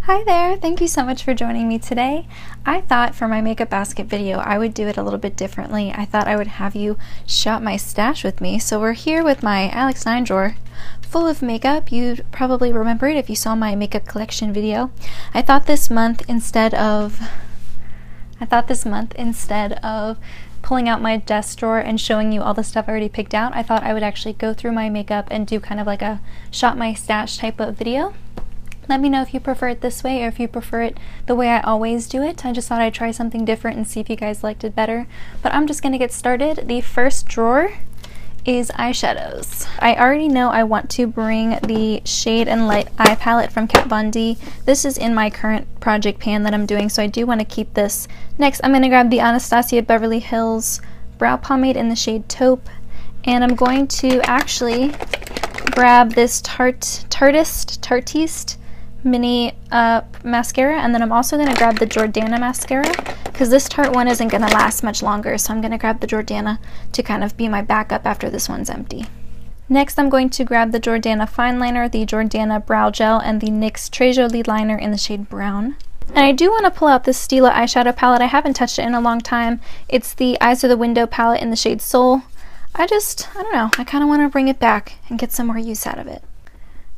Hi there! Thank you so much for joining me today. I thought for my makeup basket video I would do it a little bit differently. I thought I would have you shop my stash with me. So we're here with my Alex 9 drawer full of makeup. You probably remember it if you saw my makeup collection video. I thought this month instead of pulling out my desk drawer and showing you all the stuff I already picked out, I thought I would actually go through my makeup and do kind of like a shop my stash type of video. Let me know if you prefer it this way or if you prefer it the way I always do it. I just thought I'd try something different and see if you guys liked it better. But I'm just gonna get started. The first drawer is eyeshadows. I already know I want to bring the Shade and Light eye palette from Kat Von D. This is in my current project pan that I'm doing, so I do want to keep this. Next, I'm gonna grab the Anastasia Beverly Hills brow pomade in the shade Taupe, and I'm going to actually grab this Tartiste mini mascara, and then I'm also going to grab the Jordana mascara because this Tarte one isn't going to last much longer, so I'm going to grab the Jordana to kind of be my backup after this one's empty. Next, I'm going to grab the Jordana fine liner, the Jordana brow gel, and the NYX Très Jolie liner in the shade brown. And I do want to pull out this Stila eyeshadow palette. I haven't touched it in a long time. It's the Eyes of the Window palette in the shade Soul. I don't know, I kind of want to bring it back and get some more use out of it.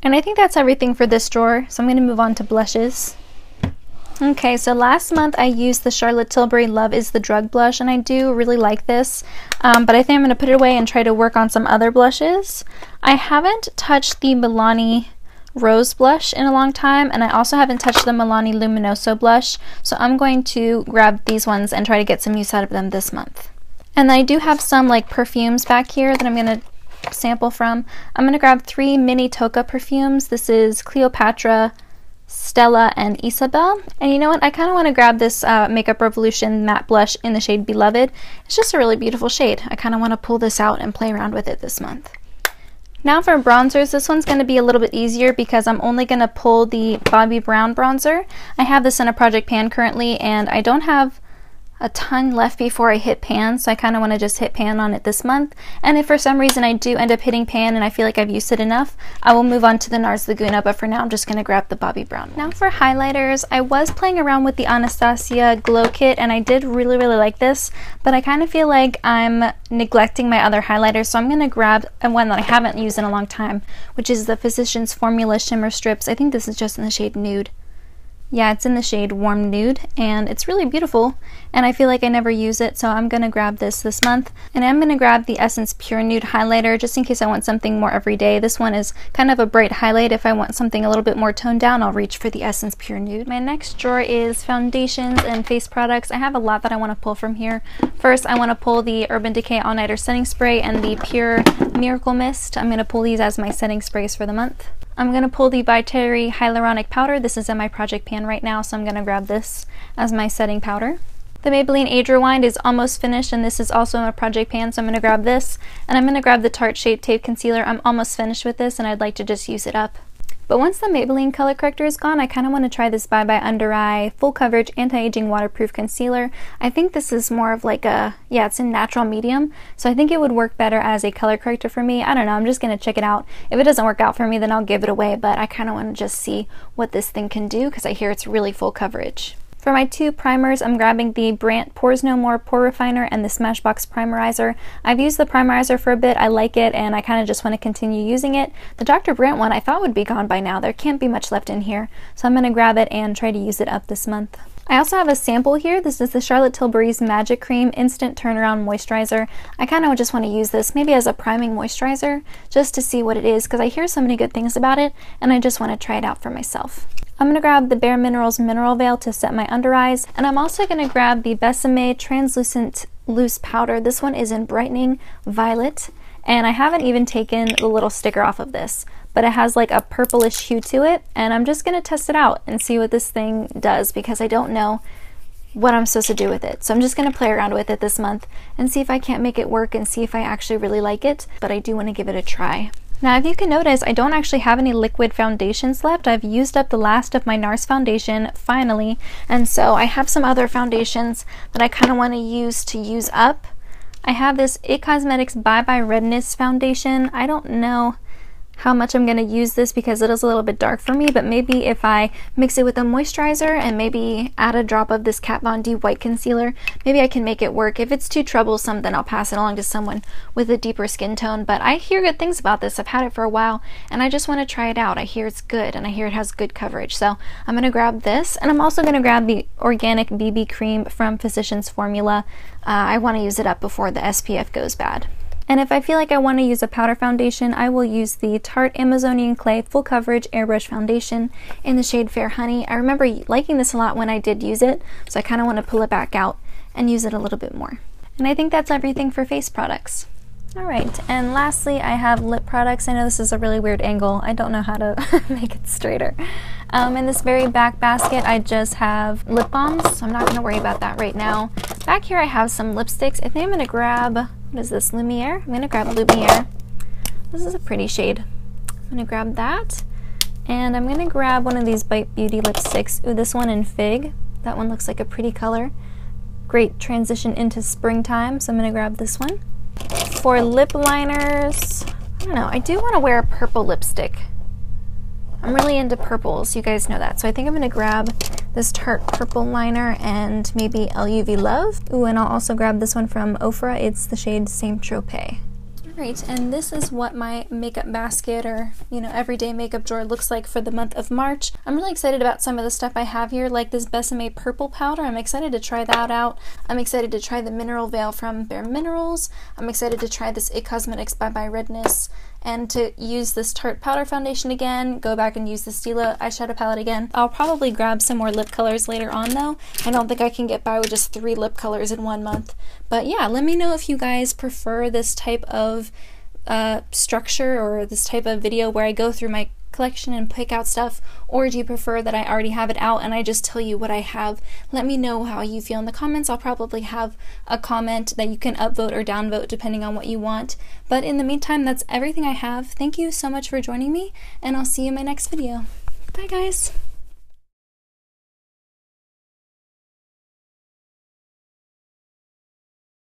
And I think that's everything for this drawer, so I'm going to move on to blushes. Okay, so last month I used the Charlotte Tilbury Love is the Drug blush, and I do really like this, but I think I'm going to put it away and try to work on some other blushes. I haven't touched the Milani Rose blush in a long time, and I also haven't touched the Milani Luminoso blush, so I'm going to grab these ones and try to get some use out of them this month. And I do have some like perfumes back here that I'm going to sample from. I'm going to grab 3 mini Tocca perfumes. This is Cleopatra, Stella, and Isabel. And you know what? I kind of want to grab this Makeup Revolution matte blush in the shade Beloved. It's just a really beautiful shade. I kind of want to pull this out and play around with it this month. Now for bronzers, this one's going to be a little bit easier because I'm only going to pull the Bobbi Brown bronzer. I have this in a project pan currently, and I don't have a ton left before I hit pan, so I kind of want to just hit pan on it this month. And if for some reason I do end up hitting pan and I feel like I've used it enough, I will move on to the NARS Laguna, but for now I'm just going to grab the Bobbi Brown one. Now for highlighters, I was playing around with the Anastasia Glow Kit, and I did really like this, but I kind of feel like I'm neglecting my other highlighters, so I'm going to grab one that I haven't used in a long time, which is the Physicians Formula Shimmer Strips. I think this is just in the shade Nude. Yeah, it's in the shade Warm Nude, and it's really beautiful, and I feel like I never use it, so I'm going to grab this month. And I'm going to grab the Essence Pure Nude highlighter just in case I want something more everyday. This one is kind of a bright highlight. If I want something a little bit more toned down, I'll reach for the Essence Pure Nude. My next drawer is foundations and face products. I have a lot that I want to pull from here. First, I want to pull the Urban Decay All Nighter Setting Spray and the Pure Miracle Mist. I'm going to pull these as my setting sprays for the month. I'm going to pull the By Terry Hyaluronic Powder. This is in my project pan right now, so I'm going to grab this as my setting powder. The Maybelline Age Rewind is almost finished, and this is also in a project pan, so I'm going to grab this. And I'm going to grab the Tarte Shape Tape Concealer. I'm almost finished with this, and I'd like to just use it up. But once the Maybelline color corrector is gone, I kind of want to try this Bye Bye Under Eye Full Coverage Anti-Aging Waterproof Concealer. I think this is more of like a, yeah, it's in natural medium, so I think it would work better as a color corrector for me. I don't know, I'm just going to check it out. If it doesn't work out for me, then I'll give it away, but I kind of want to just see what this thing can do because I hear it's really full coverage. For my 2 primers, I'm grabbing the Brandt Pores No More Pore Refiner and the Smashbox Primerizer. I've used the Primerizer for a bit, I like it, and I kind of just want to continue using it. The Dr. Brandt one I thought would be gone by now. There can't be much left in here, so I'm going to grab it and try to use it up this month. I also have a sample here. This is the Charlotte Tilbury's Magic Cream Instant Turnaround Moisturizer. I kind of just want to use this maybe as a priming moisturizer just to see what it is because I hear so many good things about it, and I just want to try it out for myself. I'm going to grab the Bare Minerals Mineral Veil to set my under eyes, and I'm also going to grab the Besame Translucent Loose Powder. This one is in Brightening Violet, and I haven't even taken the little sticker off of this, but it has like a purplish hue to it, and I'm just going to test it out and see what this thing does because I don't know what I'm supposed to do with it. So I'm just going to play around with it this month and see if I can't make it work and see if I actually really like it, but I do want to give it a try. Now, if you can notice, I don't actually have any liquid foundations left. I've used up the last of my NARS foundation, finally, and so I have some other foundations that I kind of want to use up. I have this IT Cosmetics Bye Bye Redness foundation. I don't know how much I'm going to use this because it is a little bit dark for me, but maybe if I mix it with a moisturizer and maybe add a drop of this Kat Von D white concealer, maybe I can make it work. If it's too troublesome, then I'll pass it along to someone with a deeper skin tone, but I hear good things about this. I've had it for a while and I just want to try it out. I hear it's good and I hear it has good coverage, so I'm going to grab this, and I'm also going to grab the organic BB cream from Physicians Formula. I want to use it up before the SPF goes bad. And if I feel like I want to use a powder foundation, I will use the Tarte Amazonian Clay Full Coverage Airbrush Foundation in the shade Fair Honey. I remember liking this a lot when I did use it, so I kind of want to pull it back out and use it a little bit more. And I think that's everything for face products. Alright, and lastly I have lip products. I know this is a really weird angle. I don't know how to make it straighter. In this very back basket I just have lip balms, so I'm not going to worry about that right now. Back here I have some lipsticks. I think I'm going to grab, what is this, Lumiere? I'm going to grab Lumiere. This is a pretty shade. I'm going to grab that. And I'm going to grab one of these Bite Beauty lipsticks. Ooh, this one in Fig. That one looks like a pretty color. Great transition into springtime, so I'm going to grab this one. For lip liners, I don't know, I do want to wear a purple lipstick. I'm really into purples, you guys know that. So I think I'm going to grab this Tarte purple liner and maybe LUV Love. Ooh, and I'll also grab this one from Ofra. It's the shade Saint Tropez. Alright, and this is what my makeup basket or, everyday makeup drawer looks like for the month of March. I'm really excited about some of the stuff I have here, like this Besame purple powder. I'm excited to try that out. I'm excited to try the Mineral Veil from Bare Minerals. I'm excited to try this IT Cosmetics Bye Bye Redness, and to use this Tarte powder foundation again, go back and use the Stila eyeshadow palette again. I'll probably grab some more lip colors later on though. I don't think I can get by with just 3 lip colors in 1 month. But yeah, let me know if you guys prefer this type of structure or this type of video where I go through my collection and pick out stuff, or do you prefer that I already have it out and I just tell you what I have? Let me know how you feel in the comments. I'll probably have a comment that you can upvote or downvote depending on what you want. But in the meantime, that's everything I have. Thank you so much for joining me, and I'll see you in my next video. Bye guys!